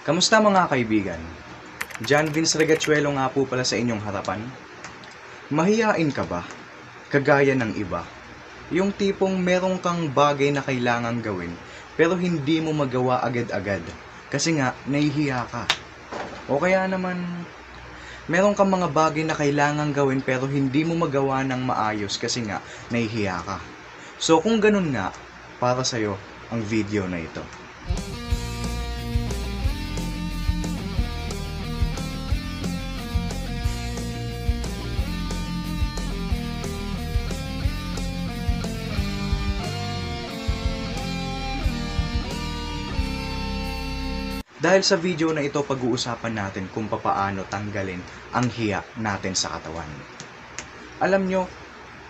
Kamusta mga kaibigan? John Vince Regachuelo nga po pala sa inyong harapan. Mahiyain ka ba? Kagaya ng iba? Yung tipong merong kang bagay na kailangang gawin pero hindi mo magawa agad-agad kasi nga nahihiya ka. O kaya naman meron kang mga bagay na kailangang gawin pero hindi mo magawa ng maayos kasi nga nahihiya ka. So kung ganun nga, para sa'yo ang video na ito. Dahil sa video na ito, pag-uusapan natin kung papaano tanggalin ang hiya natin sa katawan. Alam nyo,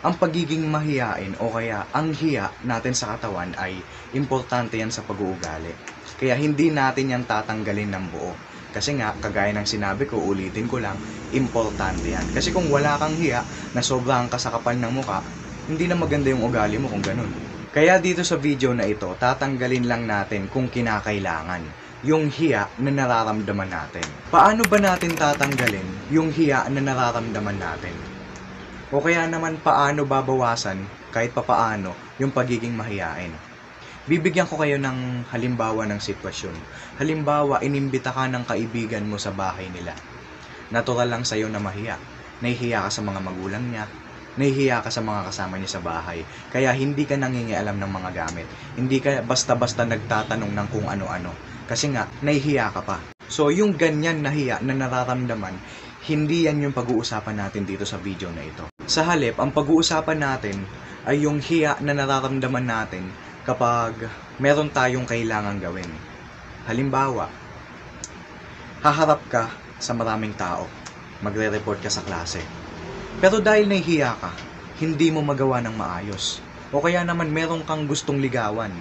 ang pagiging mahiyain o kaya ang hiya natin sa katawan ay importante yan sa pag-uugali. Kaya hindi natin yan tatanggalin ng buo. Kasi nga, kagaya ng sinabi ko, ulitin ko lang, importante yan. Kasi kung wala kang hiya na sobrang kasakapal ng muka, hindi na maganda yung ugali mo kung ganun. Kaya dito sa video na ito, tatanggalin lang natin kung kinakailangan yung hiya na nararamdaman natin. Paano ba natin tatanggalin yung hiya na nararamdaman natin? O kaya naman paano babawasan kahit papaano yung pagiging mahiyain? Bibigyan ko kayo ng halimbawa ng sitwasyon. Halimbawa, inimbita ka ng kaibigan mo sa bahay nila. Natural lang sa'yo na mahiya. Nahihiya ka sa mga magulang niya. Nahihiya ka sa mga kasama niya sa bahay. Kaya hindi ka nangingialam ng mga gamit. Hindi ka basta-basta nagtatanong ng kung ano-ano. Kasi nga, nahihiya ka pa. So, yung ganyan na hiya na nararamdaman, hindi yan yung pag-uusapan natin dito sa video na ito. Sa halip, ang pag-uusapan natin ay yung hiya na nararamdaman natin kapag meron tayong kailangan gawin. Halimbawa, haharap ka sa maraming tao. Magre-report ka sa klase. Pero dahil nahihiya ka, hindi mo magawa ng maayos. O kaya naman meron kang gustong ligawan.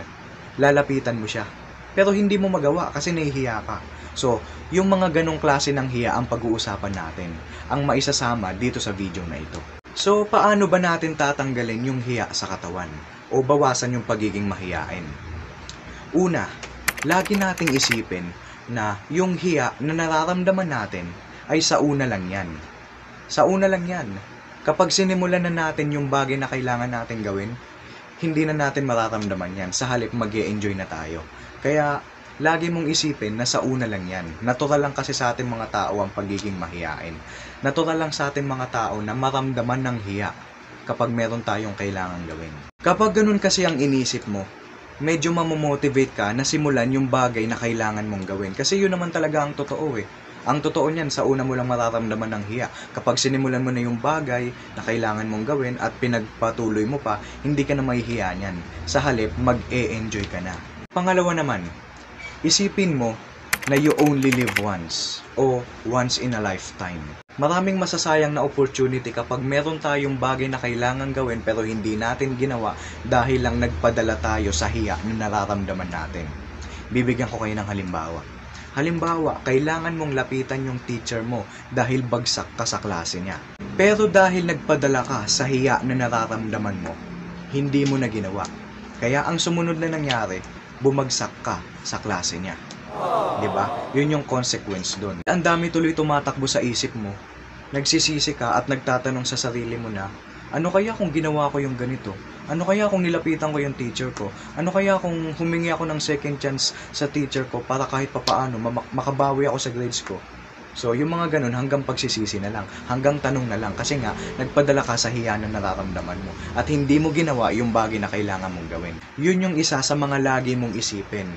Lalapitan mo siya. Pero hindi mo magawa kasi nahihiya ka. So, yung mga ganong klase ng hiya ang pag-uusapan natin, ang maisasama dito sa video na ito. So, paano ba natin tatanggalin yung hiya sa katawan o bawasan yung pagiging mahiyain? Una, lagi nating isipin na yung hiya na nararamdaman natin ay sa una lang yan. Sa una lang yan. Kapag sinimulan na natin yung bagay na kailangan natin gawin, hindi na natin mararamdaman yan. Sa halip, mag-e-enjoy na tayo. Kaya, lagi mong isipin na sa una lang yan. Natural lang kasi sa ating mga tao ang pagiging mahiyain. Natural lang sa ating mga tao na maramdaman ng hiya kapag meron tayong kailangan gawin. Kapag ganun kasi ang inisip mo, medyo mamomotivate ka na simulan yung bagay na kailangan mong gawin. Kasi yun naman talaga ang totoo eh. Ang totoo niyan, sa una mo lang mararamdaman ng hiya. Kapag sinimulan mo na yung bagay na kailangan mong gawin at pinagpatuloy mo pa, hindi ka na mahihiya niyan. Sa halip, mag-e-enjoy ka na. Pangalawa naman, isipin mo na you only live once o once in a lifetime. Maraming masasayang na opportunity kapag meron tayong bagay na kailangan gawin pero hindi natin ginawa dahil lang nagpadala tayo sa hiya na nararamdaman natin. Bibigyan ko kayo ng halimbawa. Halimbawa, kailangan mong lapitan yung teacher mo dahil bagsak ka sa klase niya. Pero dahil nagpadala ka sa hiya na nararamdaman mo, hindi mo na ginawa. Kaya ang sumunod na nangyari, bumagsak ka sa klase niya. Diba? Yun yung consequence doon. Ang dami tuloy tumatakbo sa isip mo. Nagsisisi ka at nagtatanong sa sarili mo na, ano kaya kung ginawa ko yung ganito? Ano kaya kung nilapitan ko yung teacher ko? Ano kaya kung humingi ako ng second chance sa teacher ko para kahit papaano makabawi ako sa grades ko? So, yung mga ganun hanggang pagsisisi na lang, hanggang tanong na lang kasi nga nagpadala ka sa hiya na nararamdaman mo at hindi mo ginawa yung bagay na kailangan mong gawin. Yun yung isa sa mga lagi mong isipin.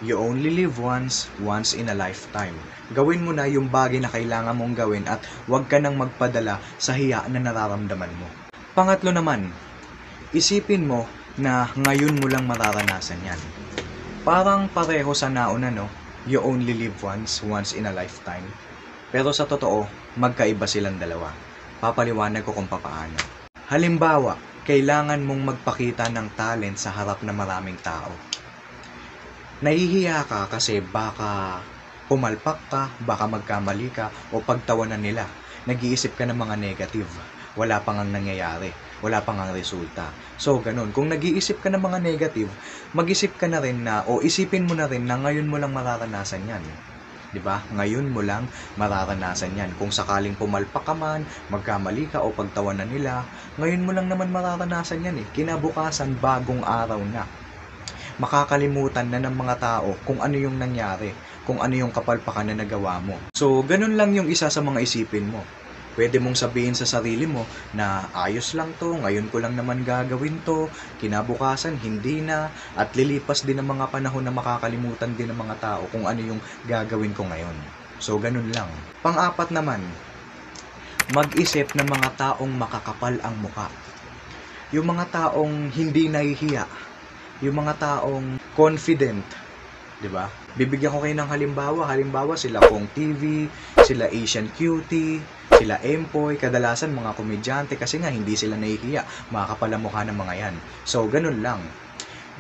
You only live once in a lifetime. Gawin mo na yung bagay na kailangan mong gawin at huwag ka nang magpadala sa hiya na nararamdaman mo. Pangatlo naman, isipin mo na ngayon mo lang mararanasan yan. Parang pareho sa nauna, no? You only live once in a lifetime. Pero sa totoo, magkaiba silang dalawa. Papaliwanag ko kung papaano. Halimbawa, kailangan mong magpakita ng talent sa harap ng maraming tao. Nahihiya ka kasi baka pumalpak ka, baka magkamali ka, o pagtawanan nila. Nag-iisip ka ng mga negative. Wala pang ang nangyayari. Wala pang ang resulta. So, ganun. Kung nag-iisip ka ng mga negative, mag-isip ka na rin na, o isipin mo na rin na ngayon mo lang mararanasan yan. 'Di ba? Ngayon mo lang mararanasan 'yan. Kung sakaling pumalpak ka man, magkamali ka o pagtawanan nila, ngayon mo lang naman mararanasan 'yan eh. Kinabukasan, bagong araw na. Makakalimutan na ng mga tao kung ano yung nangyari, kung ano yung kapalpakan na nagawa mo. So, ganun lang yung isa sa mga isipin mo. Pwede mong sabihin sa sarili mo na ayos lang to, ngayon ko lang naman gagawin to, kinabukasan hindi na, at lilipas din ang mga panahon na makakalimutan din ng mga tao kung ano yung gagawin ko ngayon. So, ganun lang. Pang-apat naman, mag-isip ng mga taong makakapal ang muka. Yung mga taong hindi nahihiya, yung mga taong confident, 'di ba? Bibigyan ko kayo ng halimbawa sila Pong TV, sila Asian Cutie, sila Empoy, kadalasan mga komedyante kasi nga hindi sila nahihiya, makakapal ang mukha ng mga yan. So, ganun lang.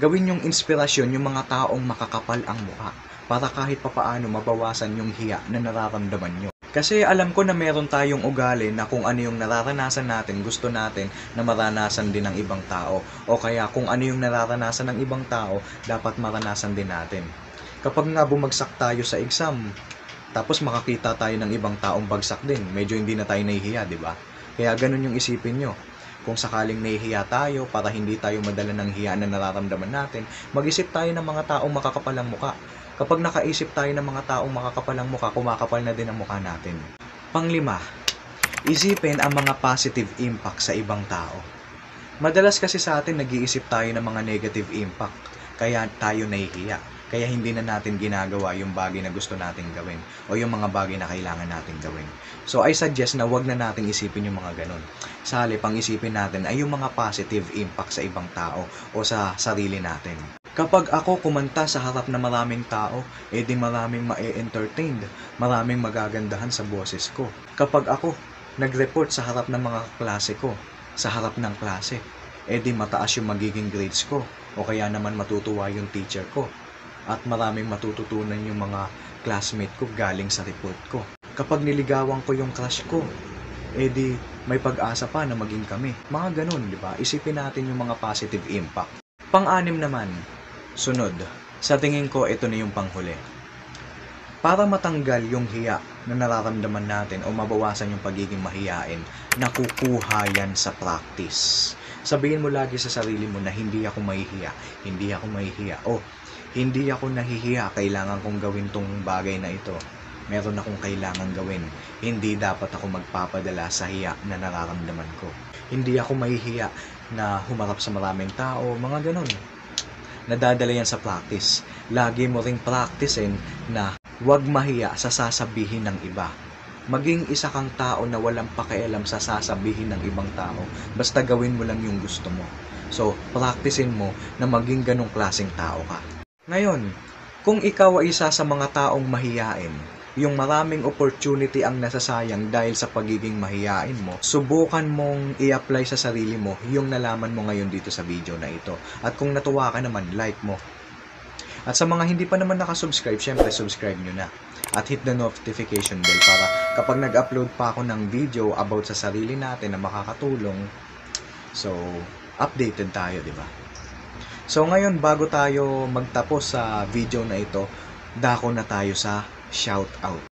Gawin yung inspirasyon yung mga taong makakapal ang mukha para kahit papaano mabawasan yung hiya na nararamdaman nyo. Kasi alam ko na meron tayong ugali na kung ano yung nararanasan natin, gusto natin na maranasan din ng ibang tao. O kaya kung ano yung nararanasan ng ibang tao, dapat maranasan din natin. Kapag nga bumagsak tayo sa exam, tapos makakita tayo ng ibang taong bagsak din, medyo hindi na tayo nahihiya, di ba? Kaya ganun yung isipin nyo. Kung sakaling nahihiya tayo, para hindi tayo madala ng hiya na nararamdaman natin, mag-isip tayo ng mga taong makakapalang muka. Kapag nakaisip tayo ng mga taong makakapalang muka, kumakapal na din ang mukha natin. Panglima, isipin ang mga positive impact sa ibang tao. Madalas kasi sa atin nag-iisip tayo ng mga negative impact, kaya tayo nahihiya. Kaya hindi na natin ginagawa yung bagay na gusto nating gawin o yung mga bagay na kailangan nating gawin. So I suggest na wag na nating isipin yung mga ganun. Sa halip, ang isipin natin ay yung mga positive impact sa ibang tao o sa sarili natin. Kapag ako kumanta sa harap na maraming tao, edi maraming ma-entertained, maraming magagandahan sa boses ko. Kapag ako nag-report sa harap ng mga klase ko, sa harap ng klase, edi mataas yung magiging grades ko o kaya naman matutuwa yung teacher ko. At maraming matututunan yung mga classmate ko galing sa report ko. Kapag niligawan ko yung crush ko, edi may pag-asa pa na maging kami. Mga ganun, di ba? Isipin natin yung mga positive impact. Pang-anim naman, sunod. Sa tingin ko, ito na yung panghuli. Para matanggal yung hiya na nararamdaman natin o mabawasan yung pagiging mahiyain, nakukuha yan sa practice. Sabihin mo lagi sa sarili mo na hindi ako mahihiya, hindi ako mahihiya. O, hindi ako nahihiya, kailangan kong gawin tong bagay na ito. Meron akong kailangan gawin. Hindi dapat ako magpapadala sa hiya na nararamdaman ko. Hindi ako mahihiya na humarap sa maraming tao, mga ganun. Nadadala yan sa practice. Lagi mo ring practicein na huwag mahiya sa sasabihin ng iba. Maging isa kang tao na walang pakialam sa sasabihin ng ibang tao. Basta gawin mo lang yung gusto mo. So, practicein mo na maging ganong klaseng tao ka. Ngayon, kung ikaw ay isa sa mga taong mahiyain, yung maraming opportunity ang nasasayang dahil sa pagiging mahiyain mo, subukan mong i-apply sa sarili mo yung nalaman mo ngayon dito sa video na ito. At kung natuwa ka naman, like mo. At sa mga hindi pa naman nakasubscribe, syempre subscribe nyo na. At hit the notification bell para kapag nag-upload pa ako ng video about sa sarili natin na makakatulong, so updated tayo, di ba? So ngayon, bago tayo magtapos sa video na ito, dako na tayo sa shoutout.